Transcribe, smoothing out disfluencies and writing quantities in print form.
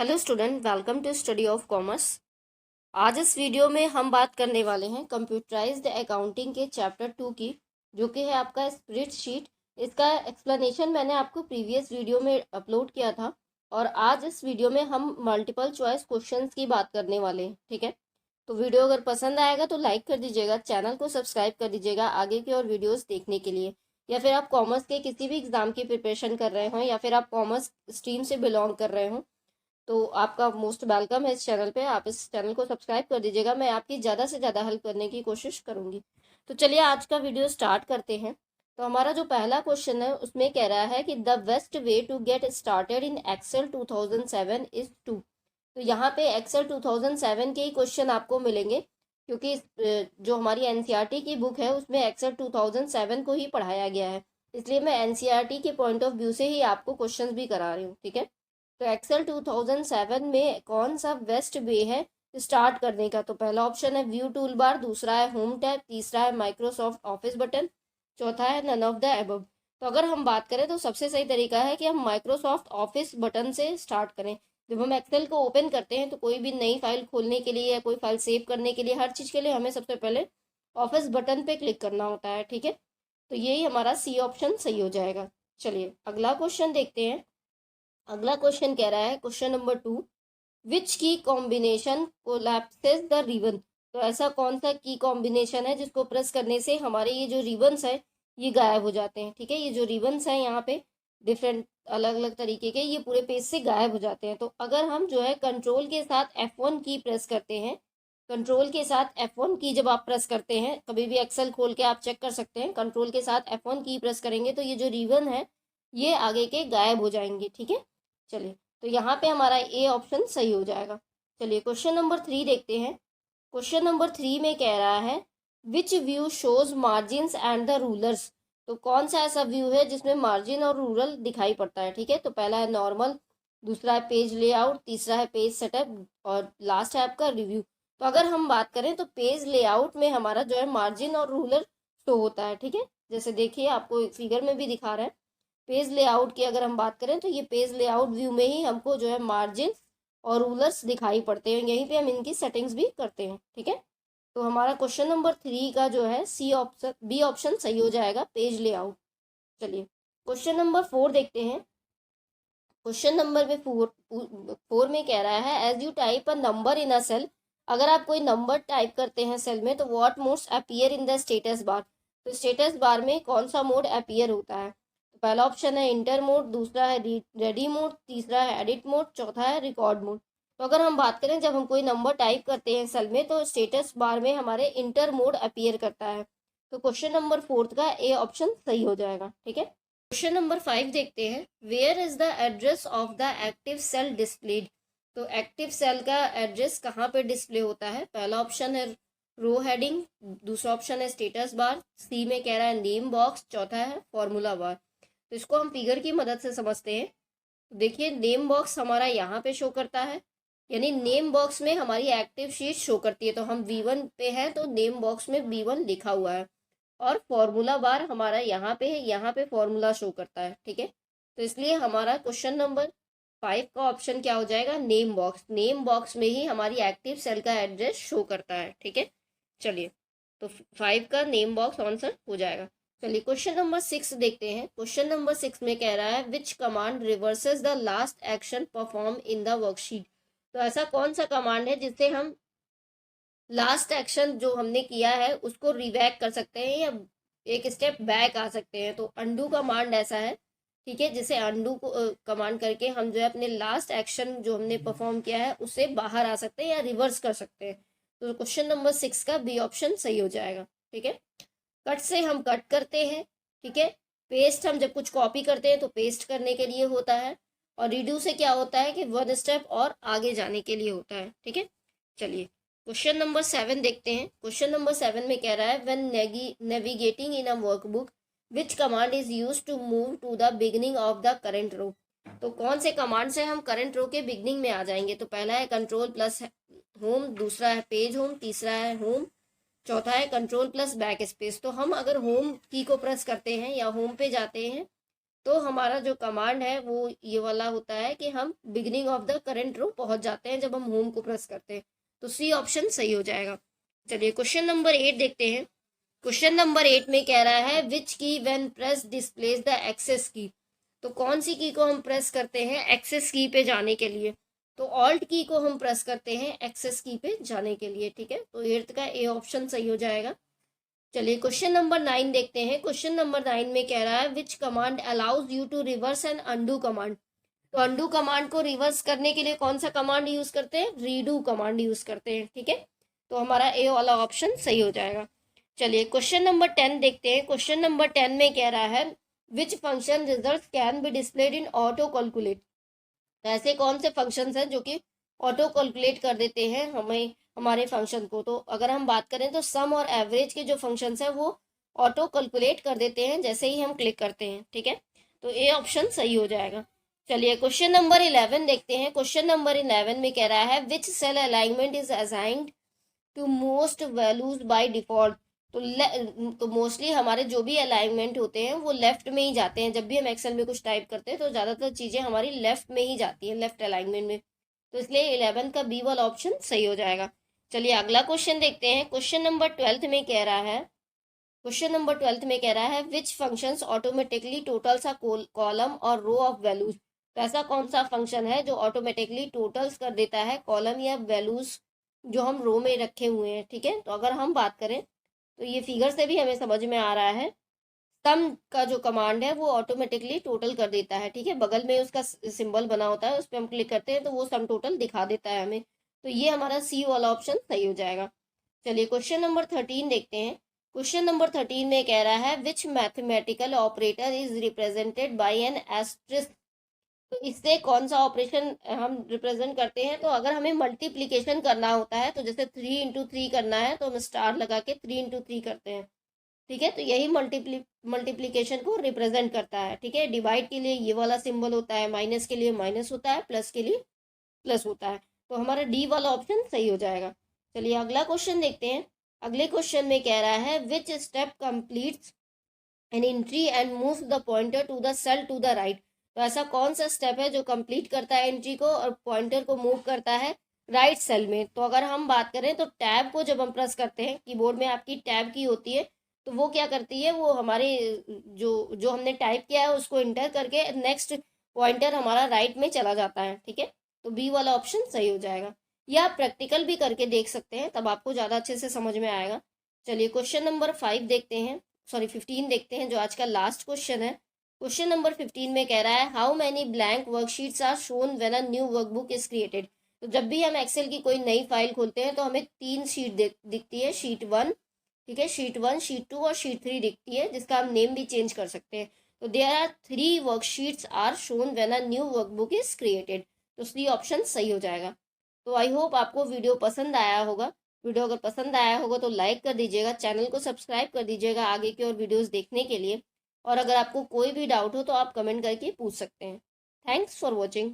Hello student, welcome to study of commerce. आज इस video में हम बात करने वाले हैं कंप्यूटराइज्ड अकाउंटिंग के चैप्टर 2 की, जो कि है आपका स्प्रेडशीट। इसका एक्सप्लेनेशन मैंने आपको प्रीवियस वीडियो में अपलोड किया था और आज इस वीडियो में हम मल्टीपल चॉइस क्वेश्चंस की बात करने वाले हैं। ठीक है, तो वीडियो अगर पसंद आएगा तो लाइक कर दीजिएगा, चैनल को सब्सक्राइब कर दीजिएगा आगे की और वीडियोज़ देखने के लिए। या फिर आप कॉमर्स के किसी भी एग्ज़ाम की प्रिपरेशन कर रहे हों या फिर आप कॉमर्स स्ट्रीम से बिलोंग कर रहे हों तो आपका मोस्ट वेलकम है इस चैनल पे। आप इस चैनल को सब्सक्राइब कर दीजिएगा, मैं आपकी ज़्यादा से ज़्यादा हेल्प करने की कोशिश करूँगी। तो चलिए आज का वीडियो स्टार्ट करते हैं। तो हमारा जो पहला क्वेश्चन है उसमें कह रहा है कि the best way to get started in Excel 2007 is to. तो यहाँ पे एक्सेल 2007 के ही क्वेश्चन आपको मिलेंगे, क्योंकि जो हमारी एनसीईआरटी की बुक है उसमें एक्सेल 2007 को ही पढ़ाया गया है, इसलिए मैं एनसीईआरटी के पॉइंट ऑफ व्यू से ही आपको क्वेश्चन भी करा रही हूँ। ठीक है, तो एक्सेल 2007 में कौन सा बेस्ट वे है स्टार्ट करने का? तो पहला ऑप्शन है व्यू टूल बार, दूसरा है होम टैब, तीसरा है माइक्रोसॉफ्ट ऑफिस बटन, चौथा है नन ऑफ द अबव। तो अगर हम बात करें तो सबसे सही तरीका है कि हम माइक्रोसॉफ्ट ऑफिस बटन से स्टार्ट करें। जब हम एक्सेल को ओपन करते हैं तो कोई भी नई फाइल खोलने के लिए या कोई फाइल सेव करने के लिए, हर चीज़ के लिए हमें सबसे पहले ऑफिस बटन पे क्लिक करना होता है। ठीक है, तो यही हमारा सी ऑप्शन सही हो जाएगा। चलिए अगला क्वेश्चन देखते हैं। अगला क्वेश्चन कह रहा है क्वेश्चन नंबर 2, विच की कॉम्बिनेशन कोलैप्सेस द रिबन। तो ऐसा कौन सा की कॉम्बिनेशन है जिसको प्रेस करने से हमारे ये जो रिबन्स है ये गायब हो जाते हैं। ठीक है, ये जो रिबन्स हैं यहाँ पे डिफरेंट अलग अलग तरीके के, ये पूरे पेज से गायब हो जाते हैं। तो अगर हम जो है कंट्रोल के साथ F1 की प्रेस करते हैं, कंट्रोल के साथ F1 की जब आप प्रेस करते हैं, कभी भी एक्सेल खोल के आप चेक कर सकते हैं, कंट्रोल के साथ F1 की प्रेस करेंगे तो ये जो रिबन है ये आगे के गायब हो जाएंगे। ठीक है, चलिए तो यहाँ पे हमारा ए ऑप्शन सही हो जाएगा। चलिए क्वेश्चन नंबर 3 देखते हैं। क्वेश्चन नंबर 3 में कह रहा है which view shows margins and the rulers. तो कौन सा ऐसा व्यू है जिसमें मार्जिन और रूरल दिखाई पड़ता है? ठीक है, तो पहला है नॉर्मल, दूसरा है पेज लेआउट, तीसरा है पेज सेटअप और लास्ट है आपका रिव्यू। तो अगर हम बात करें तो पेज लेआउट में हमारा जो है मार्जिन और रूलर शो होता है। ठीक है, जैसे देखिए आपको फिगर में भी दिखा रहा है। पेज लेआउट की अगर हम बात करें तो ये पेज लेआउट व्यू में ही हमको जो है मार्जिन और रूलर्स दिखाई पड़ते हैं, यहीं पे हम इनकी सेटिंग्स भी करते हैं। ठीक है, तो हमारा क्वेश्चन नंबर 3 का जो है सी ऑप्शन बी ऑप्शन सही हो जाएगा, पेज लेआउट। चलिए क्वेश्चन नंबर 4 देखते हैं। क्वेश्चन नंबर में फोर में कह रहा है as you type a number in a cell. अगर आप कोई नंबर टाइप करते हैं सेल में तो what modes appear in the status bar. तो स्टेटस बार में कौन सा मोड अपीयर होता है? तो पहला ऑप्शन है इंटर मोड, दूसरा है रेडी मोड, तीसरा है एडिट मोड, चौथा है रिकॉर्ड मोड। तो अगर हम बात करें जब हम कोई नंबर टाइप करते हैं सेल में तो स्टेटस बार में हमारे इंटर मोड अपीयर करता है। तो क्वेश्चन नंबर 4 का ए ऑप्शन सही हो जाएगा। ठीक है, क्वेश्चन नंबर 5 देखते हैं। Where is the address of the active cell displayed. तो एक्टिव सेल का एड्रेस कहाँ पे डिस्प्ले होता है? पहला ऑप्शन है रो हेडिंग, दूसरा ऑप्शन है स्टेटस बार, सी में कह रहा है नेम बॉक्स, चौथा है फॉर्मूला बार। तो इसको हम फिगर की मदद से समझते हैं। तो देखिए नेम बॉक्स हमारा यहाँ पे शो करता है, यानी नेम बॉक्स में हमारी एक्टिव शीट शो करती है। तो हम V1 पे हैं तो नेम बॉक्स में V1 लिखा हुआ है और फॉर्मूला बार हमारा यहाँ पे है, यहाँ पे फॉर्मूला शो करता है। ठीक है, तो इसलिए हमारा क्वेश्चन नंबर 5 का ऑप्शन क्या हो जाएगा? Name box. नेम बॉक्स में ही हमारी एक्टिव सेल का एड्रेस शो करता है। ठीक है, चलिए तो 5 का नेम बॉक्स आंसर हो जाएगा। चलिए क्वेश्चन नंबर 6 देखते हैं। क्वेश्चन नंबर 6 में कह रहा है which command reverses the last action perform in the worksheet. तो ऐसा कौन सा कमांड है जिससे हम लास्ट एक्शन जो हमने किया है उसको रिवैक कर सकते हैं या एक स्टेप बैक आ सकते हैं? तो अंडू कमांड ऐसा है, ठीक है, जिसे अंडू को कमांड करके हम जो है अपने लास्ट एक्शन जो हमने परफॉर्म किया है उससे बाहर आ सकते हैं या रिवर्स कर सकते हैं। तो क्वेश्चन नंबर 6 का बी ऑप्शन सही हो जाएगा। ठीक है, कट से हम कट करते हैं। ठीक है, पेस्ट हम जब कुछ कॉपी करते हैं तो पेस्ट करने के लिए होता है, और रिड्यू से क्या होता है कि वन स्टेप और आगे जाने के लिए होता है। ठीक है, चलिए क्वेश्चन नंबर 7 देखते हैं। क्वेश्चन नंबर 7 में कह रहा है when navigating in a workbook which command is used to move to the beginning of the current row. तो कौन से कमांड से हम करंट रो के बिगिनिंग में आ जाएंगे? तो पहला है कंट्रोल प्लस होम, दूसरा है पेज होम, तीसरा है होम, चौथा है कंट्रोल प्लस बैक स्पेस। तो हम अगर होम की को प्रेस करते हैं या होम पे जाते हैं तो हमारा जो कमांड है वो ये वाला होता है कि हम बिगिनिंग ऑफ द करंट रो पहुंच जाते हैं जब हम होम को प्रेस करते हैं। तो सी ऑप्शन सही हो जाएगा। चलिए क्वेश्चन नंबर 8 देखते हैं। क्वेश्चन नंबर 8 में कह रहा है which key when press displays the access key. तो कौन सी की को हम प्रेस करते हैं एक्सेस की पे जाने के लिए? तो ऑल्ट की को हम प्रेस करते हैं एक्सेस की पे जाने के लिए। ठीक है, तो 8th का ए ऑप्शन सही हो जाएगा। चलिए क्वेश्चन नंबर 9 देखते हैं। क्वेश्चन नंबर 9 में कह रहा है which command allows you to reverse and undo command. तो अनडू कमांड को रिवर्स करने के लिए कौन सा कमांड यूज करते हैं? रीडू कमांड यूज करते हैं। ठीक है, तो हमारा ए वाला ऑप्शन सही हो जाएगा। चलिए क्वेश्चन नंबर 10 देखते हैं। क्वेश्चन नंबर 10 में कह रहा है which function result can be displayed in auto calculate. तो ऐसे कौन से फंक्शंस हैं जो कि ऑटो कैलकुलेट कर देते हैं हमें हमारे फंक्शन को? तो अगर हम बात करें तो सम और एवरेज के जो फंक्शंस हैं वो ऑटो कैलकुलेट कर देते हैं जैसे ही हम क्लिक करते हैं। ठीक है, तो ए ऑप्शन सही हो जाएगा। चलिए क्वेश्चन नंबर 11 देखते हैं। क्वेश्चन नंबर 11 में कह रहा है which cell alignment is assigned to most values by default. तो मोस्टली हमारे जो भी अलाइनमेंट होते हैं वो लेफ्ट में ही जाते हैं। जब भी हम एक्सेल में कुछ टाइप करते हैं तो ज़्यादातर चीज़ें हमारी लेफ्ट में ही जाती हैं, लेफ्ट अलाइनमेंट में। तो इसलिए 11 का बी वाला ऑप्शन सही हो जाएगा। चलिए अगला क्वेश्चन देखते हैं। क्वेश्चन नंबर 12 में कह रहा है विच functions automatically totals a column और रो ऑफ वैल्यूज। तो ऐसा कौन सा फंक्शन है जो ऑटोमेटिकली टोटल्स कर देता है कॉलम या वैल्यूज जो हम रो में रखे हुए हैं? ठीक है, तो अगर हम बात करें तो ये फिगर से भी हमें समझ में आ रहा है सम का जो कमांड है वो ऑटोमेटिकली टोटल कर देता है। ठीक है, बगल में उसका सिंबल बना होता है, उस पर हम क्लिक करते हैं तो वो सम टोटल दिखा देता है हमें। तो ये हमारा सी वाला ऑप्शन सही हो जाएगा। चलिए क्वेश्चन नंबर 13 देखते हैं। क्वेश्चन नंबर 13 में कह रहा है which mathematical operator is represented by an asterisk. तो इससे कौन सा ऑपरेशन हम रिप्रेजेंट करते हैं? तो अगर हमें मल्टीप्लीकेशन करना होता है तो जैसे 3 × 3 करना है तो हम स्टार लगा के 3 × 3 करते हैं। ठीक है, तो यही मल्टीप्लीकेशन को रिप्रेजेंट करता है। ठीक है, डिवाइड के लिए ये वाला सिंबल होता है, माइनस के लिए माइनस होता है, प्लस के लिए प्लस होता है। तो हमारा डी वाला ऑप्शन सही हो जाएगा। चलिए अगला क्वेश्चन देखते हैं। अगले क्वेश्चन में कह रहा है which step completes an entry and move the pointer to the cell to the right. तो ऐसा कौन सा स्टेप है जो कंप्लीट करता है एंट्री को और पॉइंटर को मूव करता है राइट सेल में? तो अगर हम बात करें तो टैब को जब हम प्रेस करते हैं, कीबोर्ड में आपकी टैब की होती है, तो वो क्या करती है, वो हमारे जो जो हमने टाइप किया है उसको इंटर करके नेक्स्ट पॉइंटर हमारा राइट में चला जाता है। ठीक है, तो बी वाला ऑप्शन सही हो जाएगा। या आप प्रैक्टिकल भी करके देख सकते हैं, तब आपको ज़्यादा अच्छे से समझ में आएगा। चलिए क्वेश्चन नंबर 5 देखते हैं, सॉरी 15 देखते हैं, जो आज का लास्ट क्वेश्चन है। क्वेश्चन नंबर 15 में कह रहा है how many blank worksheets are shown when a new workbook is created. तो जब भी हम एक्सेल की कोई नई फाइल खोलते हैं तो हमें 3 शीट दिखती है, शीट 1, ठीक है, शीट 1, शीट 2 और शीट 3 दिखती है, जिसका हम नेम भी चेंज कर सकते हैं। तो there are 3 worksheets are shown when a new workbook is created. तो सी ऑप्शन सही हो जाएगा। तो आई होप आपको वीडियो पसंद आया होगा। वीडियो अगर पसंद आया होगा तो लाइक कर दीजिएगा, चैनल को सब्सक्राइब कर दीजिएगा आगे की और वीडियोस देखने के लिए। और अगर आपको कोई भी डाउट हो तो आप कमेंट करके पूछ सकते हैं। Thanks for watching.